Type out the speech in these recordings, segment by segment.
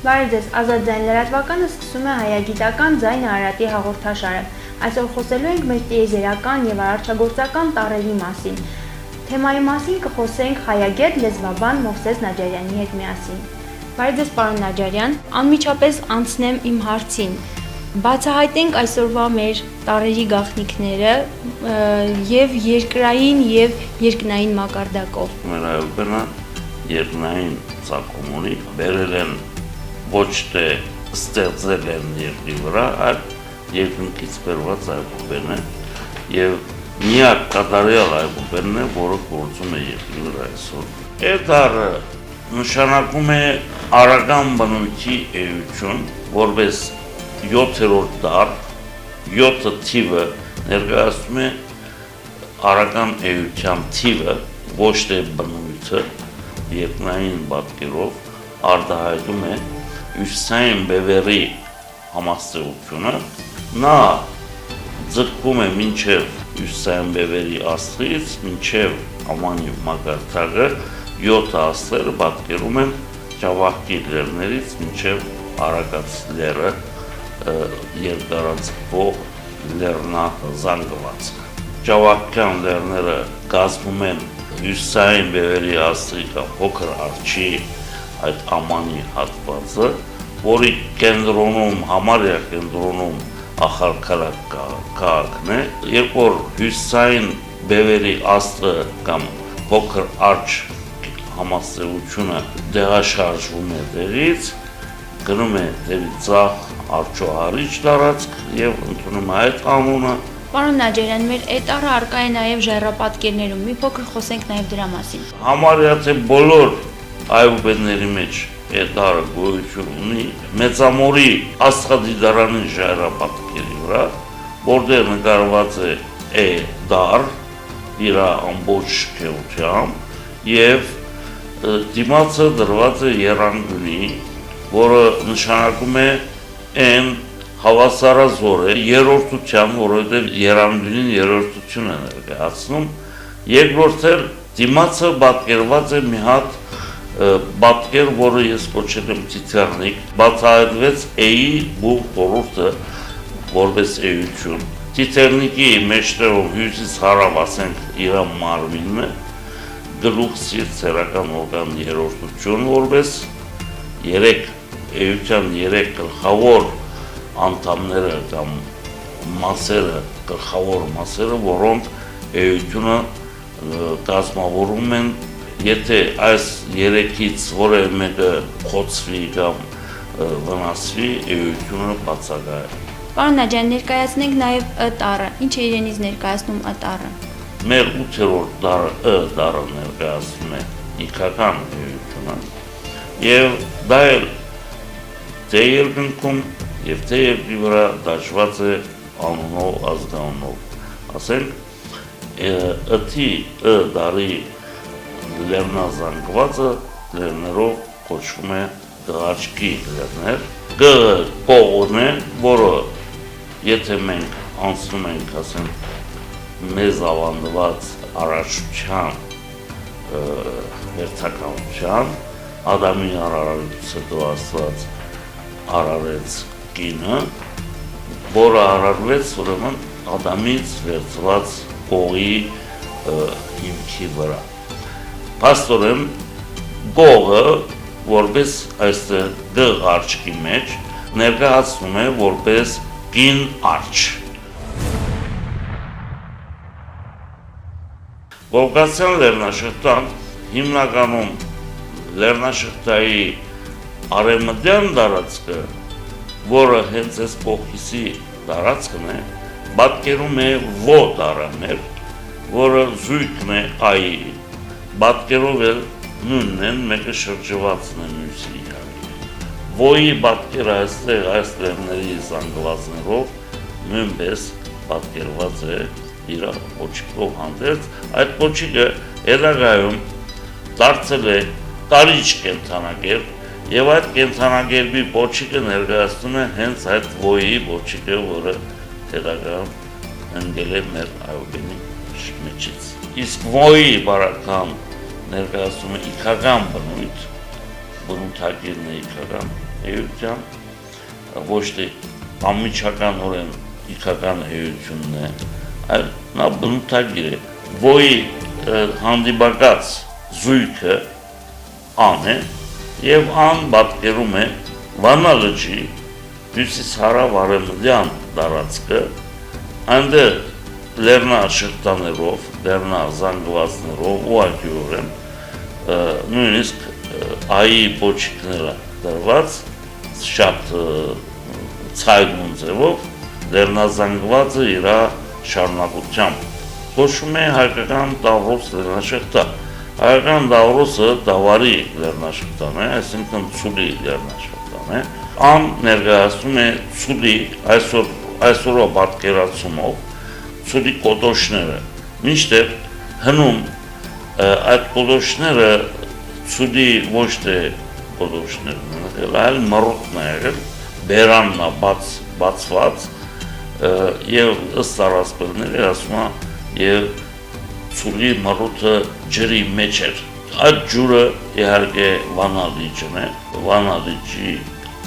Բարև ձեզ, Ազատ ձայն լրատվականը սկսում է հայագիտական ձայն Արարատի հաղորդաշարը։ Այսօր խոսելու ենք մեր տիեզերական եւ արարչագործական տառերի մասին։ Թեմայի մասին կխոսենք հայագետ լեզվաբան Մովսես Նաջարյանի հետ միասին։ Բարև ձեզ, պարոն Նաջարյան, անմիջապես անցնեմ իմ հարցին։ Բացահայտենք այսօրվա մեր տառերի գաղտնիքները եւ երկրային եւ երկնային մակարդակով։ Մեր այլբերնը երկնային ցակումունի բերել են ոչ թե ստեղծել են երկրի վրա, այլ երկնքից բերված այբուբերն է եւ միակ կատարյալ այբուբերն է, որը գործում է երկրի վրա այսօր։ Այդ դառը նշանակում է արական բնույթի էություն, որպես 7-րդ դար, 7 թիվը ներկայացնում է արական էության թիվը, ոչ թե բնույթը, երկնային պատկերով արտահայտում է հյուսիսային բևեռի համաստեղությունը, նա ձգվում է մինչև հյուսիսային բևեռի աստղից, մինչև ամանի մակարդակը 7 աստղերը պատկերում են Ճավախքի լեռներից մինչև Արագած լեռը երկարաձգվող լեռնազանգվածքը։ Ճավախքյան լեռները կազմում են հյուսիսային բևեռի աստղի փոքր արջի այդ ամանի հատվածը, որի կենտրոնում, համարյա կենտրոնում Ախալքալակ քաղաքն է, երբ որ հյուսիսային բևեռի աստղը կամ փոքր արջ համաստեղությունը դեղաշարժվում է դեղից, գնում է դեպի ձախ արջոհարիչ տարածք եւ ընդունում է այդ անունը։ Պարոն Նաջարյան, մեր էտառը արկա է նաև ժայռապատկերներում, մի փոքր խոսենք նաև դրա մասին։ Համարյա թե բոլոր այբուբերների մեջ էտառը գոյություն ունի Մեծամորի աստղադիդարանի ժայռապատկերի վրա, որտեղ նկարված է է դար իր ամբողջ քեությամբ եւ դիմացը դրված է երանգունի, որը նշանակում է այն հավասարազոր է երրորդության, որովհետև երանգունին երրորդություն է ներկայացնում, երկրորդ էլ դիմացը պատկերված է մի հատ պատկեր, որը ես կոչել եմ Տիտերնիկ, բացահայտվեց էի բու խորհուրդը որպես էություն։ Տիտերնիկի մեջտեղով հյուսիս հարավ ասենք իր մարմինն է, գլուխ սիրտ ցերական օրգան երրորդություն, որպես էության 3 գլխավոր անդամները կամ մասերը, գլխավոր մասերը, որոնք էությունը կազմավորում են, եթե այս 3-ից որևէ մեկը խոցվի կամ վնասվի, էությունը բացակայ է։ Պարոն Նաջարյան, ներկայացնենք նաև Ը տառը։ Ինչ է իրենից ներկայացնում Ը տառը։ Մեր 8-րդ դարը Ը դարը ներկայացնում է ինքական էությունը եւ դա էլ թե երկնքում եւ թե երկրի վրա դաշված է անունով ազգանունով։ Ասենք Ըթի Ը դարի լեռնազանգվածը լեռներով կոչվում է Գաչքի լեռներ։ Գ կողն է, որը եթե մենք անցնում ենք, ասենք, մեզ ավանդված արարչության հերթականության, Ադամի արարելուց հետո Աստված արարեց կինը, որը արարվեց ուրեմն Ադամից վերցված կողի հիմքի վրա։ Փաստորեն գողը, որպես այստեղ Գ արջքի մեջ, ներկայացնում է որպես կին արջ։ Կովկասյան լեռնաշղթան հիմնականում լեռնաշղթայի արևմտյան տարածքը, որը հենց այս Կովկասի տարածքն է, պատկերում է Ո տարաներ, որը զույգն է Այի, պատկերով էլ նույնն են, մեկը շրջվածն է մյուսի իհարկե։ Ո-ի պատկերը այստեղ այս լեռների զանգվածներով նույնպես պատկերված է իր կոչիկով հանդերձ, այդ կոչիկը հետագայում դարձել է տարիչ կենդանակերպ եւ այդ կենդանակերպի կոչիկը ներկայացնում է հենց այդ Ո-ի կոչիկը, որը հետագայում ընկել է մեր այբուբերի մեջից։ Իսկ Ո-ի բարական ներկայացնում է իքական բնույթ, բնութագիրն է իքական, էության, ոչ թե անմիջականորեն իքական էությունն է, այլ նա բնութագիր է, ոյի հանդիպակաց զույգը ան է, և ան պատկերում է Վանա լճի հյուսիս-հարավ արևմտյան տարածքը, այնտեղ լեռնաշղթաներով, լեռնազանգվածներով ուղղակիորեն նույնիսկ այի պոչիկները դրված շատ ցայգուն ձևով լեռնազանգվածը իր շարունակությամբ կոչվում է հայկական Տավրոս լեռնաշղթա։ Հայկական Տավրոսը դավարի լեռնաշղթան է, այսինքն ցուլի լեռնաշղթան է, ան ներկայացնում է ցուլի այսօրվա պատկերացումով ցուլի կոդոշները, մինչդեռ հնում այդ կոդոշները ցուլի ոչ թե կոդոշներն այլ մռութն է եղել, բերանն է բացված և ըստ առասպելների ասում է և ցուլի մռութը ջրի մեջ էր։ Այդ ջուրը իհարկե Վանա լիճն է, Վանա լիճի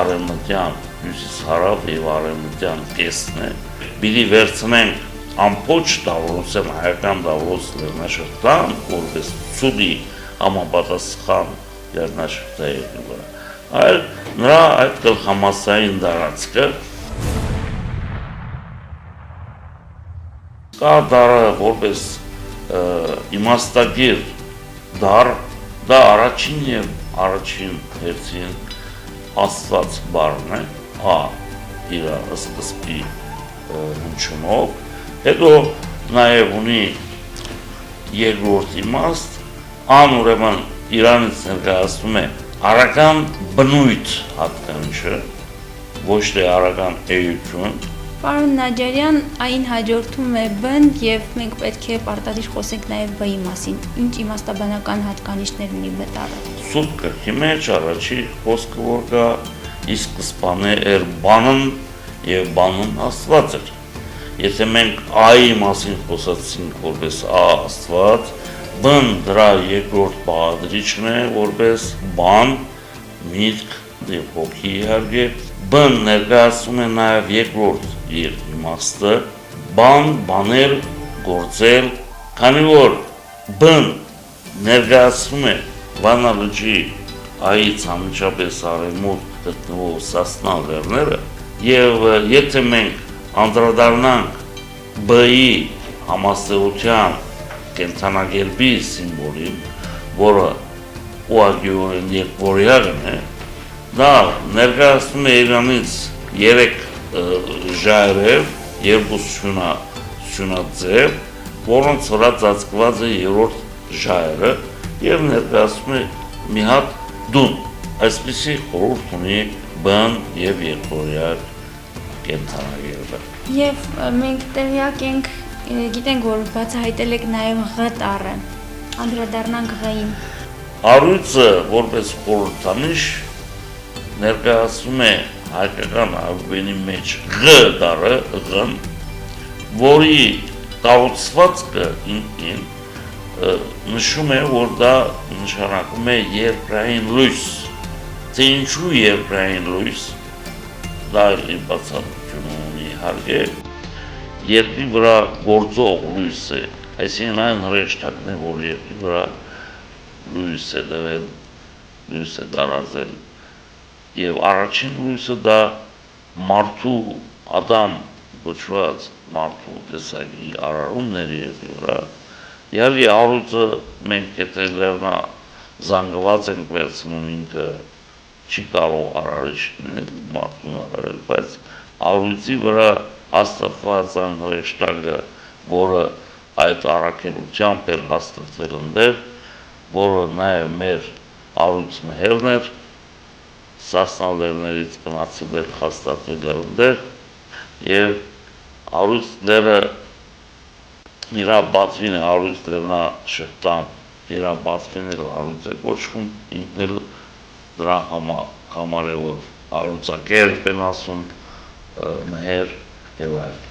արևմտյան հյուսիս-հարավ և արևմտյան կեսն է։ Պիտի վերցնենք ամբողջ Տավրոսյան հայկական Տավրոս լեռնաշղթան, որպես ցուլի համապատասխան լեռնաշղթայի վրա, այլ նրա այդ գլխամասային տարածքը կա դարը որպես իմաստագիր դար, դա առաջին և առաջին հերթին աստված բառն է, իր սկզբի հնչյունով, հետո նաև ունի երկրորդ իմաստ, ան ուրեմն իրանից ներկայացնում է արական բնույթ հատկանիշը, ոչ թե արական էություն։ Պարոն Նաջարյան, այն հաջորդում է բ-ն և մենք պետք է պարտադիր խոսենք նաև բ-ի մասին։ Ինչ իմաստաբանական հատկանիշներ ունի բ տառը։ Սուրբ գրքի մեջ առաջի խոսքը որ կա, ի սկզբանե էր բանն և բանն Աստված էր։ Եթե մենք այի մասին խոսացինք որպես Աստված, բ-ն դրա երկրորդ բաղադրիչն է որպես բան, միտք և հոգի իհարկե, բ-ն ներկայացնում է նաև երկրորդ իր իմաստը, բան, բանել, գործել, քանի որ բ-ն ներկայացնում է Վանա լճի այից անմիջապես արևմուտք գտնվող Սասնա լեռները, և եթե մենք անդրադառնանք բ-ի համաստեղության կենդանագերբի սիմվոլին, որը ուղղակիորեն երկվորյակն է, դա ներկայացնում է իրանից երեք ժայռեր, երկու սյունաձև, որոնց վրա ծածկված է երրորդ ժայռը և ներկայացնում է մի հատ դուն, այսպիսի խորհուրդ ունի բ-ն և երկվորյակ կենդանագերբը։ Եվ մենք տեղյակ ենք, գիտենք, որ բացահայտել եք նաև ղ տառը, անդրադառնանք ղ-ին։ Առույցը որպես խորհրդանիշ ներկայացնում է հայկական alfabետի մեջ ղ տառը, ղ-ն, որի կառուցվածքը ինքնին նշում է, որ դա նշանակում է երկրային լույս, թե ինչու երկրային լույս, դա իր բացատրությունը ունի իհարկե, երկրի վրա գործող լույս է, այսինքն այն հրեշտակն է, որ երկրի վրա լույս է տվել, լույս է տարածել, և առաջին լույսը դա մարդու Ադամ կոչված մարդու տեսակի արարումն էր երկրի վրա, իհարկե առույցը մենք եթե լեռնազանգված ենք վերցնում ինքը չի կարող արարիչ մարդուն արարել, բայց առույցի վրա հաստատված այն հրեշտակը, որը այդ առաքելությամբ էր հաստատվել ընդեղ, որը նաև մեր առույցմեհերն էր, Սասնա լեռներից գնացել էր հաստատվել ընդեղ, և առույցները իրա բացվին է, առույց լեռնաշղթան իրա բացվին էլ առույց է կոչվում, ինքն էլ դրա համար է, որ առույցակերպ են ասում, մեհեր և այլ։